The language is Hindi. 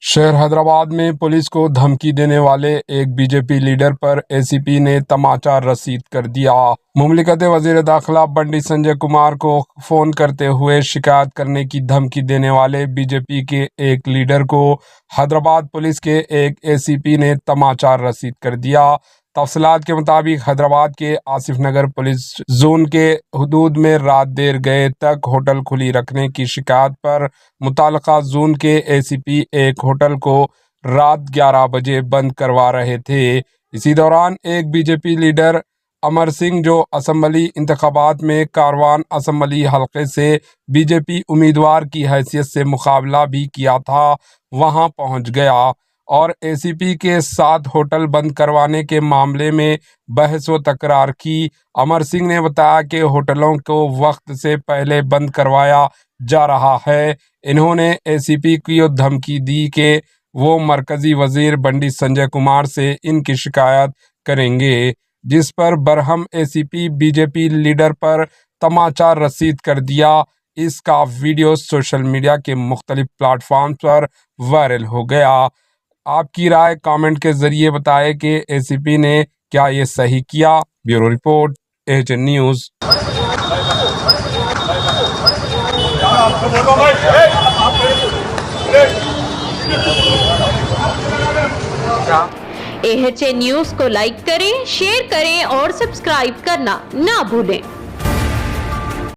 शहर हैदराबाद में पुलिस को धमकी देने वाले एक बीजेपी लीडर पर एसीपी ने तमाचा रसीद कर दिया। मुमलिकत वजीर दाखिला बंडी संजय कुमार को फोन करते हुए शिकायत करने की धमकी देने वाले बीजेपी के एक लीडर को हैदराबाद पुलिस के एक एसीपी ने तमाचा रसीद कर दिया। तफसीलात के मुताबिक हैदराबाद के आसिफ नगर पुलिस जोन के हुदूद में रात देर गए तक होटल खुली रखने की शिकायत पर मुताल्लिका जोन के एसीपी एक होटल को रात 11 बजे बंद करवा रहे थे। इसी दौरान एक बीजेपी लीडर अमर सिंह, जो असम्बली इंतखाबात में कारवान असम्बली हलके से बीजेपी उम्मीदवार की हैसियत से मुकाबला भी किया था, वहां पहुंच गया और एसीपी के साथ होटल बंद करवाने के मामले में बहस व तकरार की। अमर सिंह ने बताया कि होटलों को वक्त से पहले बंद करवाया जा रहा है। इन्होंने एसीपी की धमकी दी कि वो मरकजी वजीर बंडी संजय कुमार से इनकी शिकायत करेंगे, जिस पर बरहम एसीपी बीजेपी लीडर पर तमाचा रसीद कर दिया। इसका वीडियो सोशल मीडिया के मुख्तलिफ प्लेटफॉर्म पर वायरल हो गया। आपकी राय कमेंट के जरिए बताएं कि एसीपी ने क्या ये सही किया। Bureau report, AHN news. AHN news को लाइक करें, शेयर करें और सब्सक्राइब करना ना भूलें।